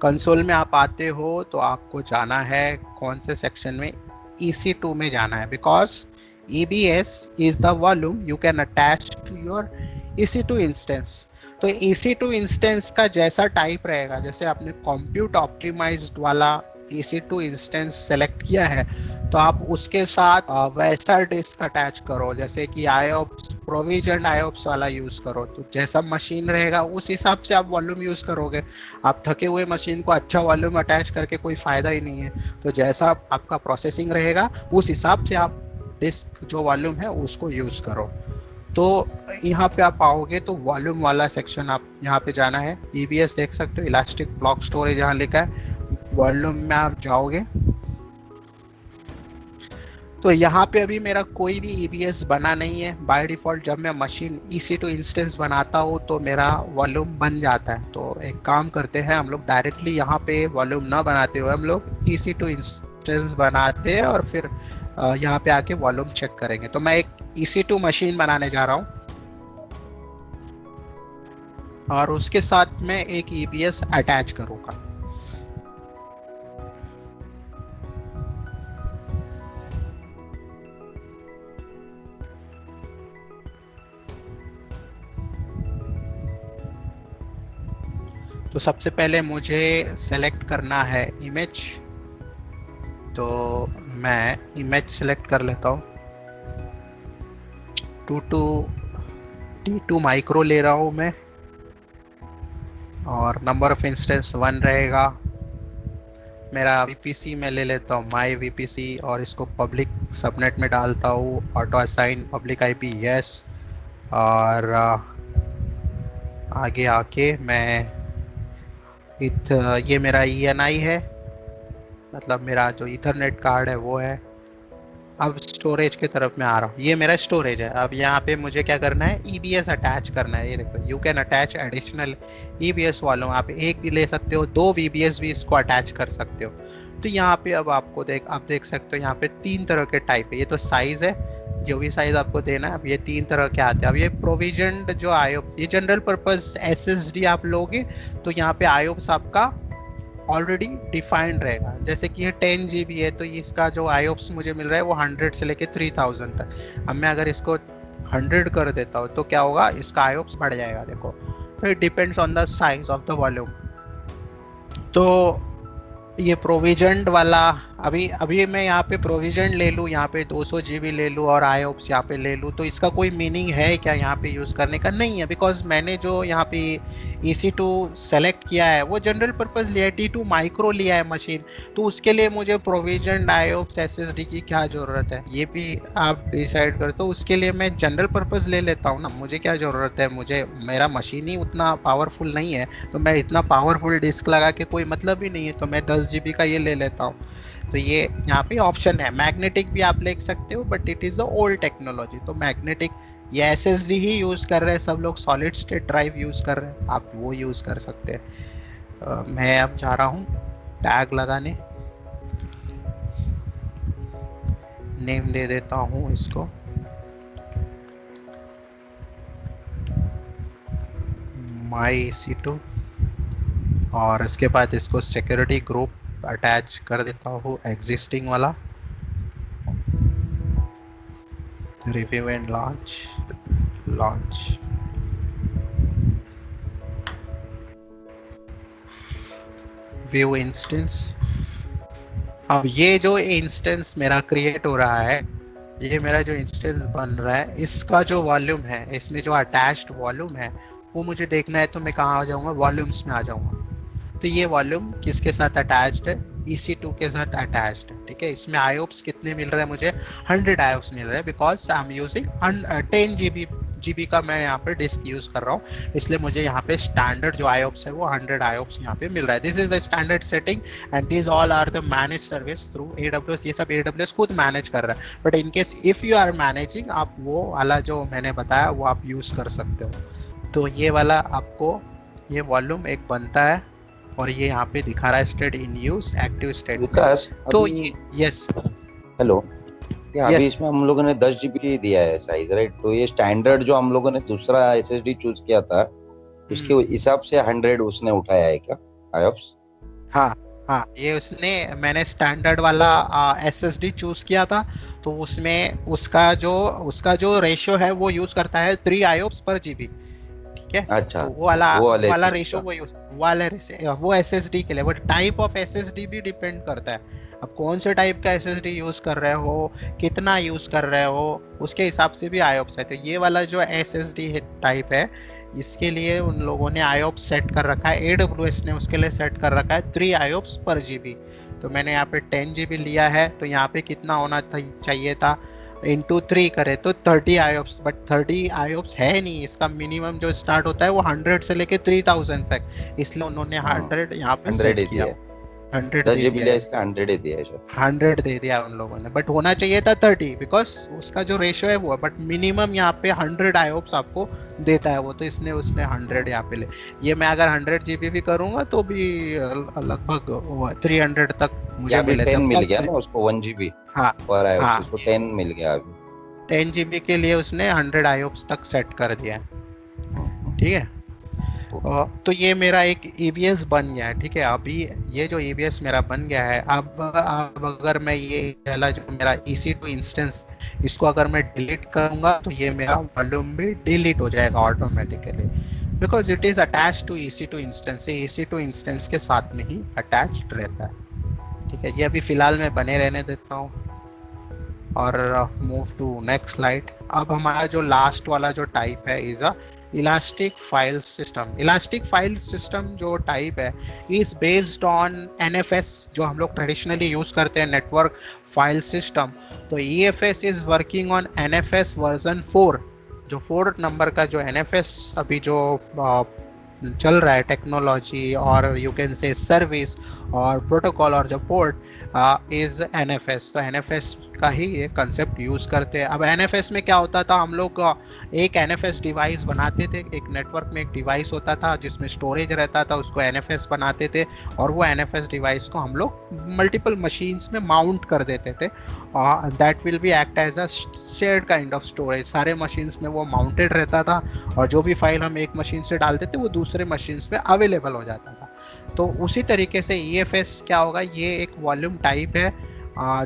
Console में आप आते हो तो आपको जाना है कौन से सेक्शन में, EC2 में जाना है, because EBS is the volume you can attach to your EC2 instance. तो EC2 इंस्टेंस का जैसा टाइप रहेगा, जैसे आपने कंप्यूट ऑप्टिमाइज्ड वाला EC2 इंस्टेंस सेलेक्ट किया है तो आप उसके साथ वैसा डिस्क अटैच करो, जैसे कि IOPS प्रोविजन IOPS वाला यूज करो। तो जैसा मशीन रहेगा उस हिसाब से आप वॉल्यूम यूज करोगे। आप थके हुए मशीन को अच्छा वॉल्यूम अटैच करके कोई फायदा ही नहीं है। तो जैसा आपका प्रोसेसिंग रहेगा उस हिसाब से आप डिस्क जो वॉल्यूम है उसको यूज करो। तो यहाँ पे आप आओगे तो वॉल्यूम वाला सेक्शन आप यहाँ पे जाना है। EBS देख सकते हो, इलास्टिक ब्लॉक स्टोरेज यहाँ लिखा है। वॉल्यूम में आप जाओगे तो यहाँ पे अभी मेरा कोई भी EBS बना नहीं है। बाय डिफॉल्ट जब मैं मशीन EC2 इंस्टेंस बनाता हूँ तो मेरा वॉल्यूम बन जाता है। तो एक काम करते हैं हम लोग, डायरेक्टली यहाँ पे वॉल्यूम ना बनाते हुए हम लोग EC2 इंस्टेंस बनाते हैं और फिर यहाँ पे आके वॉल्यूम चेक करेंगे। तो मैं एक EC2 मशीन बनाने जा रहा हूँ और उसके साथ में एक EBS अटैच करूँगा। तो सबसे पहले मुझे सेलेक्ट करना है इमेज। तो मैं इमेज सेलेक्ट कर लेता हूँ। T2 माइक्रो ले रहा हूँ मैं और नंबर ऑफ इंस्टेंस 1 रहेगा। मेरा VPC में ले लेता हूँ माई VPC और इसको पब्लिक सबनेट में डालता हूँ। Auto assign public IP yes. और आगे आके मैं ये मेरा ENI है, मतलब मेरा जो ईथरनेट कार्ड है वो है। अब स्टोरेज की तरफ मैं आ रहा हूँ, ये मेरा स्टोरेज है। अब यहाँ पे मुझे क्या करना है, EBS अटैच करना है। ये देखो, you can attach additional EBS volume. आप एक भी ले सकते हो, 2 VBS भी इसको अटैच कर सकते हो। तो यहाँ पे अब आपको आप देख सकते हो यहाँ पे 3 तरह के टाइप है। ये तो साइज है, जो भी साइज आपको देना है। अब ये 3 तरह के आते हैं। अब ये प्रोविजनड जो IOPS, ये जनरल पर्पस SSD आप लोगे तो यहाँ पे IOPS आपका ऑलरेडी डिफाइंड रहेगा। जैसे कि ये 10 GB है तो इसका जो IOPS मुझे मिल रहा है वो 100 से लेके 3000 तक। अब मैं अगर इसको 100 कर देता हूँ तो क्या होगा, इसका IOPS बढ़ जाएगा। देखो, तो it depends on the size of the volume. तो ये प्रोविजनड वाला, अभी मैं यहाँ पे प्रोविजन ले लूँ, यहाँ पे 200 GB ले लूँ और IOPS यहाँ पे ले लूँ, तो इसका कोई मीनिंग है क्या यहाँ पे यूज़ करने का? नहीं है, बिकॉज मैंने जो यहाँ पे EC2 सेलेक्ट किया है वो जनरल पर्पस लिया है, T2 माइक्रो लिया है मशीन। तो उसके लिए मुझे प्रोविजन IOPS SSD की क्या ज़रूरत है, ये भी आप डिसाइड करते हो। उसके लिए मैं जनरल पर्पस ले लेता हूँ ना, मुझे क्या ज़रूरत है, मेरा मशीन ही उतना पावरफुल नहीं है, तो मैं इतना पावरफुल डिस्क लगा के कोई मतलब ही नहीं है, तो मैं 10 GB का ये ले लेता हूँ। तो ये यहाँ पे ऑप्शन है। मैग्नेटिक भी आप ले सकते हो, but it is the old technology. तो मैग्नेटिक, ये SSD ही यूज़ कर रहे हैं सब लोग, सॉलिड स्टेट ड्राइव यूज़ कर रहे हैं, आप वो यूज़ कर सकते हैं। मैं अब जा रहा हूँ टैग लगाने, नेम दे देता हूँ इसको माई EC2 और इसके बाद इसको सिक्योरिटी ग्रुप अटैच कर देता हूँ, एग्जिस्टिंग वाला। Review and launch view instance. अब ये जो इंस्टेंस मेरा क्रिएट हो रहा है, ये मेरा जो इंस्टेंस बन रहा है, इसका जो वॉल्यूम है, इसमें जो अटैच्ड वॉल्यूम है वो मुझे देखना है। तो मैं कहाँ आ जाऊँगा, वॉल्यूम्स में आ जाऊँगा। तो ये वॉल्यूम किसके साथ अटैच्ड है, EC2 के साथ अटैच्ड है। ठीक है, इसमें IOPS कितने मिल रहे हैं मुझे, 100 IOPS मिल रहे हैं, because I am using 10 GB का मैं यहाँ पे डिस्क यूज कर रहा हूँ, इसलिए मुझे यहाँ पे स्टैंडर्ड जो IOPS है वो 100 IOPS यहाँ पे मिल रहा है। This is the standard setting and this all are the manage service through AWS। ये सब AWS खुद मैनेज कर रहा है, but in case if you are managing, आप वो वाला जो मैंने बताया वो आप यूज कर सकते हो। तो ये वाला आपको ये वॉल्यूम एक बनता है और ये यहाँ पे दिखा रहा है state in use, active state. Vikas, तो ये यस, हेलो, अभी इसमें हम लोगों ने 10 GB दिया है साइज, राइट? तो ये स्टैंडर्ड जो हम लोगों ने दूसरा SSD चूज किया था उसके हिसाब से 100 उसने उठाया है क्या IOPS? हाँ हाँ, ये उसने, मैंने स्टैंडर्ड वाला एसएसडी चूज किया था, तो उसमें उसका जो रेशियो है वो यूज करता है 3 IOPS/GB। ठीक है, अच्छा, तो वो वो वाले वाला एसएसडी रेशो का। वो एसएसडी के लिए, वो टाइप ऑफ एसएसडी भी डिपेंड करता है। अब कौन से टाइप का एसएसडी यूज कर रहे हो, कितना यूज कर रहे हो, उसके हिसाब से भी आईओप्स है। तो ये वाला जो एसएसडी टाइप है, इसके लिए उन लोगों ने आईओप्स सेट कर रखा है, एडब्ल्यूएस ने उसके लिए सेट कर रखा है 3 IOPS/GB। तो मैंने यहाँ पे 10 GB लिया है, तो यहाँ पे कितना होना चाहिए था, × 3 करे तो 30 IOPS, बट 30 IOPS है नहीं, इसका मिनिमम जो स्टार्ट होता है वो 100 से लेके 3000 तक, इसलिए उन्होंने 100 यहाँ पे 100 सेट ही किया, दिया है, 100 10 दे जीबी दिया लिया है, इसलिए 100 ही दिया है शायद। 100 दे दिया उन लोगों ने, बट होना चाहिए था 30, बिकॉज उसका जो रेशियो है वो है, बट मिनिमम यहाँ पे 100 IOPS आपको देता है वो, तो इसने उसने 100 यहाँ पे ले। ये मैं अगर 100 GB भी करूंगा तो भी लगभग 300 तक मुझे यहाँ पे मिले 10 थे। मिल गया ना उसको, 1 GB हाँ पर आया हाँ, उसको 10 मिल गया अभी। 10 GB के लिए उसने 100 IOPS तक सेट कर दिया है। ठीक है, ओके। तो ये मेरा एक EBS बन गया है। ठीक है, अभी ये जो EBS मेरा बन गया है, अब अगर मैं ये वाला जो मेरा EC2 इंस्टेंस, इसको अगर मैं डिलीट करूंगा तो ये मेरा वॉल्यूम भी डिलीट हो जाएगा automatically, because it is attach to EC2 instance, ये EC2 इंस्टेंस के साथ में ही अटैच्ड रहता है। ठीक है, ये अभी फिलहाल मैं बने रहने देता हूँ और मूव टू नेक्स्ट स्लाइड। अब हमारा जो लास्ट वाला जो टाइप है is a elastic file system. Elastic file system जो टाइप है इज बेस्ड ऑन NFS, जो हम लोग ट्रेडिशनली यूज करते हैं, नेटवर्क फाइल सिस्टम। तो EFS is working on NFS version 4, जो 4 नंबर का जो NFS अभी जो चल रहा है टेक्नोलॉजी, और यू कैन से सर्विस और प्रोटोकॉल और जो पोर्ट इज NFS। तो NFS का ही ये कंसेप्ट यूज करते हैं। अब NFS में क्या होता था, हम लोग एक NFS डिवाइस बनाते थे, एक नेटवर्क में एक डिवाइस होता था जिसमें स्टोरेज रहता था, उसको NFS बनाते थे, और वो NFS डिवाइस को हम लोग मल्टीपल मशीन्स में माउंट कर देते थे। That will be act as a shared kind of storage, सारे मशीन्स में वो माउंटेड रहता था, और जो भी फाइल हम एक मशीन से डालते थे वो दूसरे मशीन्स पे अवेलेबल हो जाता था। तो उसी तरीके से EFS क्या होगा, ये एक वॉल्यूम टाइप है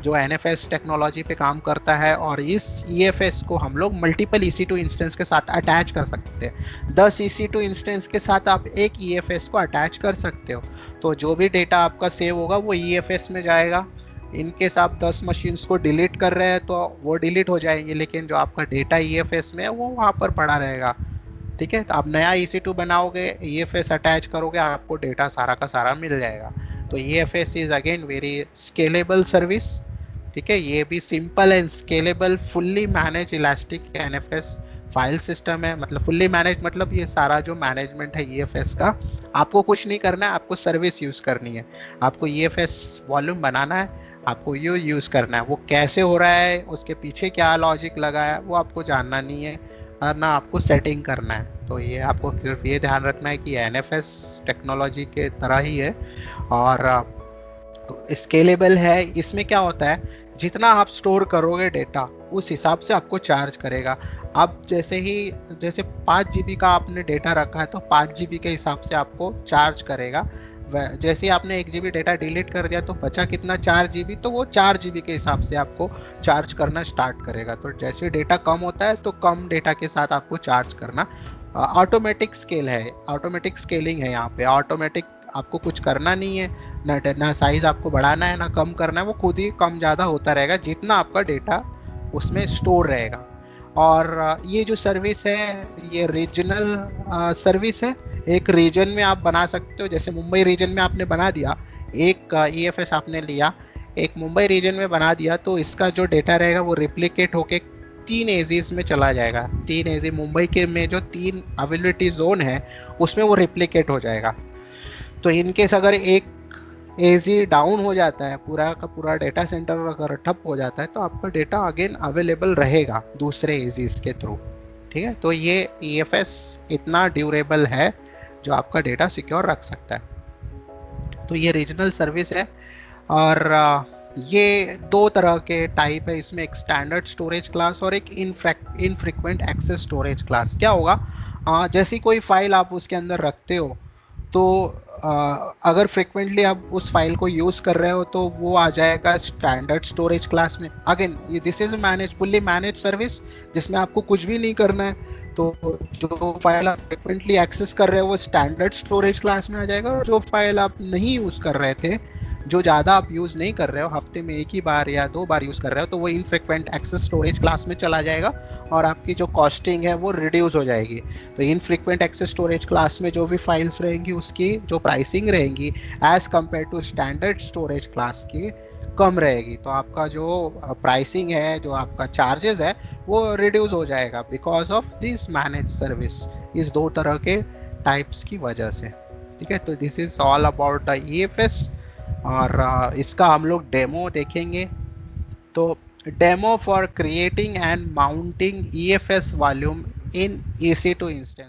जो NFS टेक्नोलॉजी पे काम करता है, और इस EFS को हम लोग मल्टीपल EC2 इंस्टेंस के साथ अटैच कर सकते हैं। 10 EC2 इंस्टेंस के साथ आप एक EFS को अटैच कर सकते हो, तो जो भी डेटा आपका सेव होगा वो EFS में जाएगा। इनकेस आप 10 मशीन्स को डिलीट कर रहे हैं तो वो डिलीट हो जाएंगे, लेकिन जो आपका डेटा EFS में है वो वहाँ पर पड़ा रहेगा। ठीक है, तो आप नया EC2 बनाओगे, EFS अटैच करोगे, आपको डेटा सारा का सारा मिल जाएगा। तो EFS is again very scalable service. ठीक है, ये भी simple and scalable fully manage elastic NFS file system है। मतलब फुल्ली मैनेज मतलब ये सारा जो मैनेजमेंट है EFS का, आपको कुछ नहीं करना है, आपको सर्विस यूज करनी है। आपको EFS वॉल्यूम बनाना है, आपको ये यूज करना है, वो कैसे हो रहा है, उसके पीछे क्या लॉजिक लगा है, वो आपको जानना नहीं है, और ना आपको सेटिंग करना है। तो ये आपको सिर्फ ये ध्यान रखना है कि NFS टेक्नोलॉजी के तरह ही है और स्केलेबल है। इसमें क्या होता है, जितना आप स्टोर करोगे डेटा उस हिसाब से आपको चार्ज करेगा। आप जैसे 5 GB का आपने डेटा रखा है तो 5 GB के हिसाब से आपको चार्ज करेगा। जैसे आपने 1 GB डेटा डिलीट कर दिया तो बचा कितना, 4 GB, तो वो 4 GB के हिसाब से आपको चार्ज करना स्टार्ट करेगा। तो जैसे डेटा कम होता है तो कम डेटा के साथ आपको चार्ज करना। ऑटोमेटिक स्केल है, ऑटोमेटिक स्केलिंग है यहाँ पे, ऑटोमेटिक, आपको कुछ करना नहीं है, ना साइज आपको बढ़ाना है ना कम करना है, वो खुद ही कम ज़्यादा होता रहेगा जितना आपका डेटा उसमें स्टोर रहेगा। और ये जो सर्विस है ये रीजनल सर्विस है, एक रीजन में आप बना सकते हो। जैसे मुंबई रीजन में आपने बना दिया, एक EFS आपने लिया, एक मुंबई रीजन में बना दिया, तो इसका जो डेटा रहेगा वो रिप्लिकेट होके 3 एजीज में चला जाएगा। 3 एजी मुंबई के में जो 3 अवेलेबिलिटी जोन है उसमें वो रिप्लिकेट हो जाएगा। तो इनकेस अगर एक एजी डाउन हो जाता है, पूरा का पूरा डेटा सेंटर अगर ठप हो जाता है, तो आपका डेटा अगेन अवेलेबल रहेगा दूसरे एजीज के थ्रू। ठीक है, तो ये EFS इतना ड्यूरेबल है जो आपका डेटा सिक्योर रख सकता है। तो ये रीजनल सर्विस है, और ये 2 तरह के टाइप है इसमें, एक स्टैंडर्ड स्टोरेज क्लास और एक इनफ्रीक्वेंट एक्सेस स्टोरेज क्लास। क्या होगा, जैसी कोई फाइल आप उसके अंदर रखते हो तो अगर फ्रिक्वेंटली आप उस फाइल को यूज कर रहे हो तो वो आ जाएगा स्टैंडर्ड स्टोरेज क्लास में। अगेन ये this is fully manage service जिसमें आपको कुछ भी नहीं करना है। तो जो फाइल आप फ्रिक्वेंटली एक्सेस कर रहे हो वो स्टैंडर्ड स्टोरेज क्लास में आ जाएगा, और जो फाइल आप नहीं यूज कर रहे थे, जो ज़्यादा आप यूज़ नहीं कर रहे हो, हफ्ते में एक ही बार या 2 बार यूज़ कर रहे हो, तो वो इनफ्रीक्वेंट एक्सेस स्टोरेज क्लास में चला जाएगा और आपकी जो कॉस्टिंग है वो रिड्यूस हो जाएगी। तो इनफ्रीक्वेंट एक्सेस स्टोरेज क्लास में जो भी फाइल्स रहेंगी उसकी जो प्राइसिंग रहेंगी as compare to standard storage class की कम रहेगी। तो आपका जो प्राइसिंग है, जो आपका चार्जेस है, वो रिड्यूस हो जाएगा because of this manage service, इस 2 तरह के टाइप्स की वजह से। ठीक है, तो this is all about the EFS, और इसका हम लोग डेमो देखेंगे। तो demo for creating and mounting EFS volume in EC2 instance.